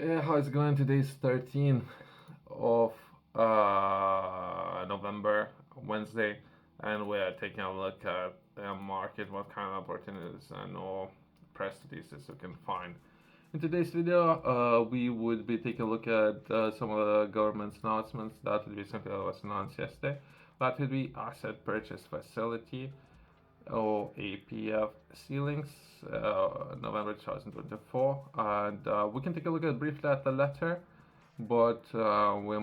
Yeah, how's it going? Today's 13th of November, Wednesday, and we're taking a look at the market, what kind of opportunities and or press releases you can find. In today's video, we would be taking a look at some of the government's announcements that recently was announced yesterday. That would be asset purchase facility or APF ceilings, November 2024, and we can take a look at briefly at the letter, but it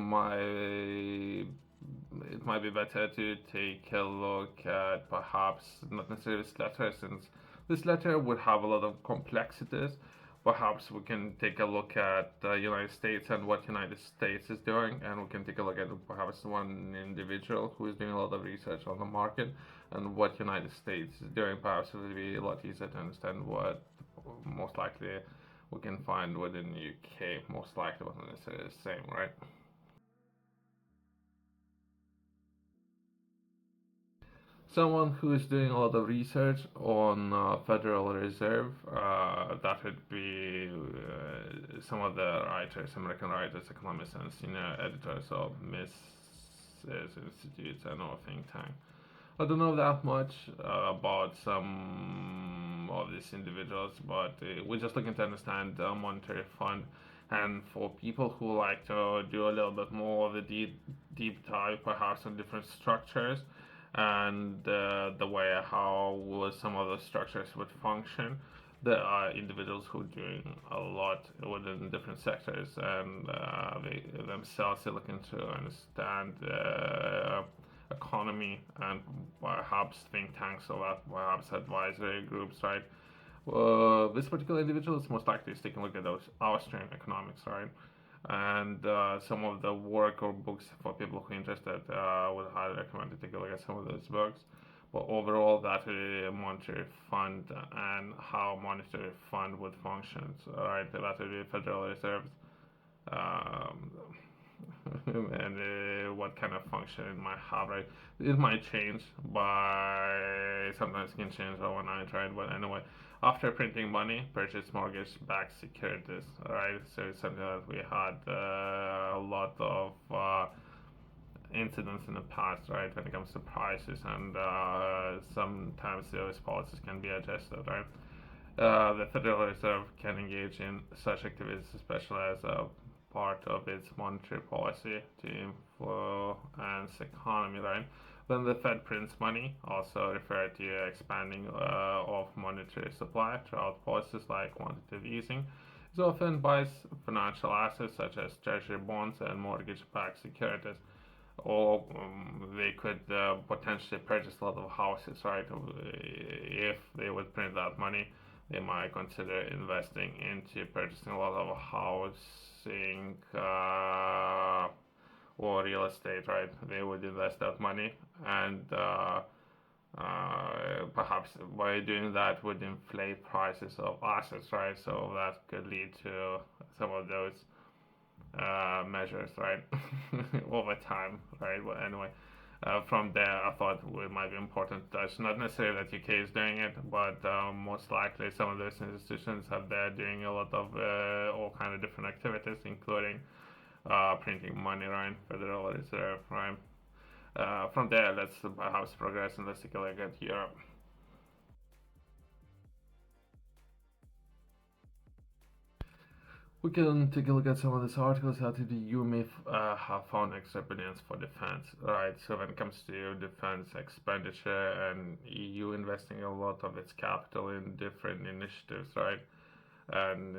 might be better to take a look at perhaps not necessarily this letter, since this letter would have a lot of complexities. Perhaps we can take a look at the United States and what United States is doing, and we can take a look at perhaps one individual who is doing a lot of research on the market and what United States is doing. Perhaps it will be a lot easier to understand what most likely we can find within the UK. Most likely, wasn't necessarily the same, right? Someone who is doing a lot of research on Federal Reserve, that would be some of the writers, American writers, economists, and senior editors of Mises Institutes and our think tank. I don't know that much about some of these individuals, but we're just looking to understand the monetary fund. And for people who like to do a little bit more of the deep dive, perhaps on different structures and the way how some of the structures would function, there are individuals who are doing a lot within different sectors, and they themselves are looking to understand economy and perhaps think tanks or perhaps advisory groups, right? This particular individual is most likely taking a look at those Austrian economics, right? And some of the work or books for people who are interested, would highly recommend to take a look at some of those books. But overall, that is a monetary fund and how monetary fund would function, right? That would be Federal Reserve, um, and what kind of function it might have, right? It might change by sometimes it can change overnight, right? But anyway, after printing money, purchase mortgage-backed securities, right? So it's something that we had a lot of incidents in the past, right? When it comes to prices, and sometimes those policies can be adjusted, right? The Federal Reserve can engage in such activities, especially as a part of its monetary policy to influence economy, right? When the Fed prints money, also refer to expanding of monetary supply throughout policies like quantitative easing. It often buys financial assets such as treasury bonds and mortgage-backed securities, or they could potentially purchase a lot of houses, right? If they would print that money, they might consider investing into purchasing a lot of housing or real estate, right? They would invest that money, and perhaps by doing that would inflate prices of assets, right? So that could lead to some of those measures, right, over time, right? Well, anyway, from there, I thought it might be important to touch. Not necessarily that UK is doing it, but most likely some of those institutions have they're doing a lot of all kind of different activities, including printing money, right? Federal Reserve, right? From there, let's perhaps progress and let's take a look at Europe. We can take a look at some of these articles that the EU may have found extra billions for defense, right? So when it comes to defense expenditure and EU investing a lot of its capital in different initiatives, right? And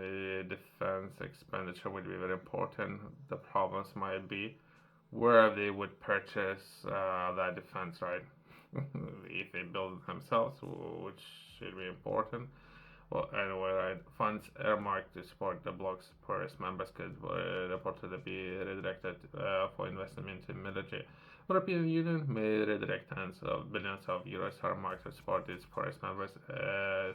defense expenditure would be very important. The problems might be where they would purchase that defense, right? If they build it themselves, which should be important. Well, anyway, right, funds earmarked to support the bloc's poorest members could reportedly be redirected for investment into military. European Union may redirect tens of billions of euros earmarked to support its poorest members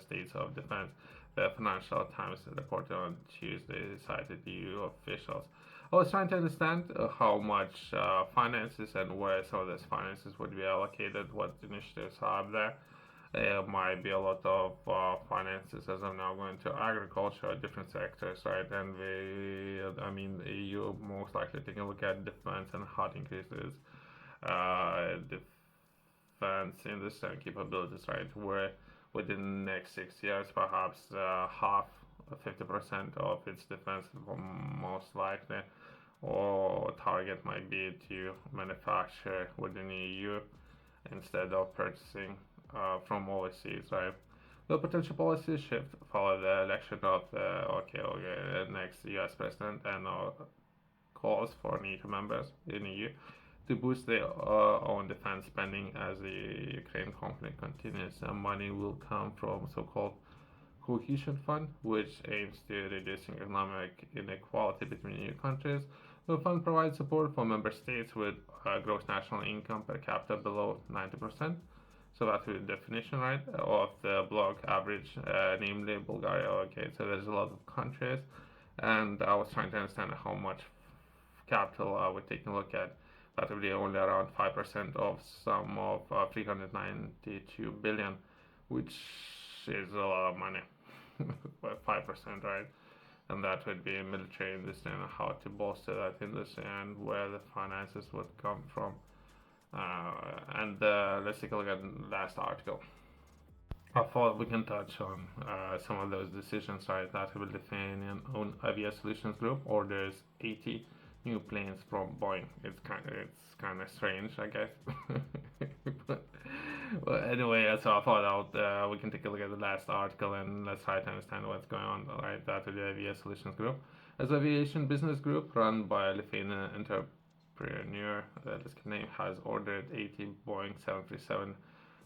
states of defense. The Financial Times reported on Tuesday, cited EU officials. I was trying to understand how much finances and where some of those finances would be allocated, what initiatives are there, There might be a lot of finances as of now going to agriculture, different sectors, right? And the EU most likely taking a look at defense and how to increase this defense industry and capabilities, right? Where within the next 6 years, perhaps half, 50% of its defense most likely, or target might be to manufacture within the EU instead of purchasing from overseas, right? The potential policy shift follow the election of the next U.S. president and calls for NATO members in the EU to boost their own defense spending as the Ukraine conflict continues. And money will come from so-called cohesion fund, which aims to reducing economic inequality between EU countries. The fund provides support for member states with gross national income per capita below 90%. So that's the definition, right, of the bloc average, namely Bulgaria. Okay, so there's a lot of countries, and I was trying to understand how much capital we're taking a look at. That would be only around 5% of sum of 392 billion, which is a lot of money. 5%, right? And that would be a military industry and how to bolster that industry and where the finances would come from. Let's take a look at the last article. I thought we can touch on some of those decisions, right? That Lithuanian owned Avia Solutions Group orders 80 new planes from Boeing. It's kind of strange, I guess. but, well, anyway, so I thought we can take a look at the last article and let's try to understand what's going on, right? That is the Avia Solutions Group. As an aviation business group run by a Lithuanian entrepreneur, this name has ordered 80 Boeing 737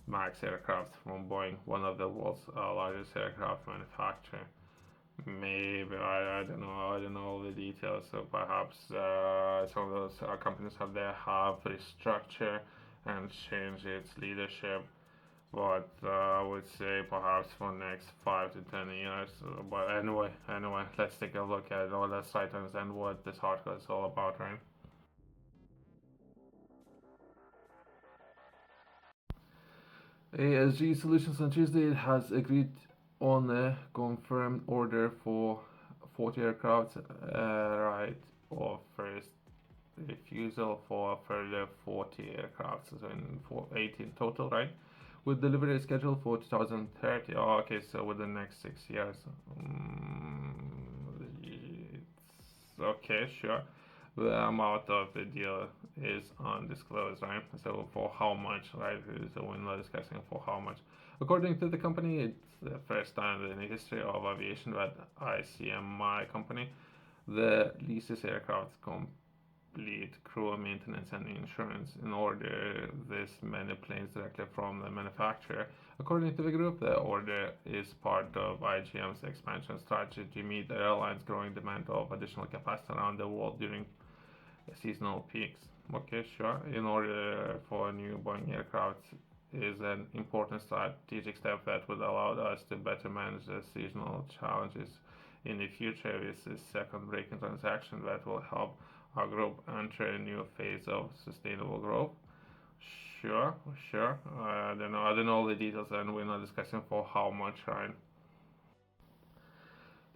MAX aircraft from Boeing, one of the world's largest aircraft manufacturer. Maybe I don't know. I don't know all the details. So perhaps some of those companies have restructured and changed its leadership. But I would say perhaps for the next 5 to 10 years. But anyway, let's take a look at all the items and what this article is all about, right? Avia Solutions on Tuesday has agreed on a confirmed order for 40 aircraft, right, of first refusal for a further 40 aircraft, so in 18 total, right? With delivery scheduled for 2030. Oh, okay, so within the next 6 years. It's okay, sure. The amount of the deal is undisclosed, right? So for how much, right? So we're not discussing for how much. According to the company, it's the first time in the history of aviation that ICMI company the leases aircraft complete crew maintenance and insurance in order this many planes directly from the manufacturer. According to the group, the order is part of IGM's expansion strategy to meet the airline's growing demand of additional capacity around the world during seasonal peaks. Okay, sure. In order for new Boeing aircraft is an important strategic step that would allow us to better manage the seasonal challenges in the future. This is second-breaking transaction that will help our group enter a new phase of sustainable growth. Sure. I don't know all the details, and we're not discussing for how much, right?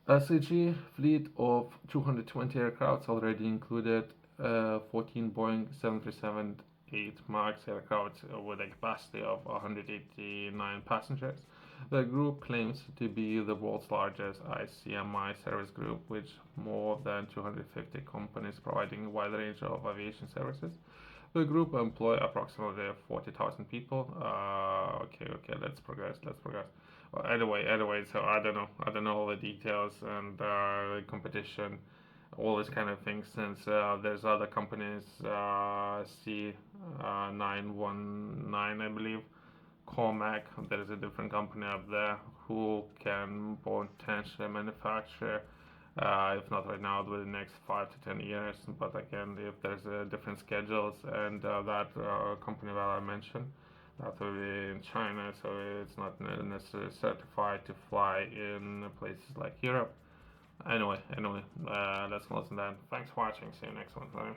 SAG fleet of 220 aircraft already included 14 Boeing 737-8 MAX aircraft with a capacity of 189 passengers. The group claims to be the world's largest ICMI service group, with more than 250 companies providing a wide range of aviation services. The group employ approximately 40,000 people. Okay, let's progress. Well, anyway, so I don't know all the details and competition, all this kind of things. Since there's other companies, C919, I believe, Cormac. There is a different company up there who can potentially manufacture. If not right now, within the next 5 to 10 years. But again, if there's different schedules, and that company that I mentioned, that will be in China, so it's not necessarily certified to fly in places like Europe. Anyway, let's close on that. Thanks for watching. See you next one. Bye.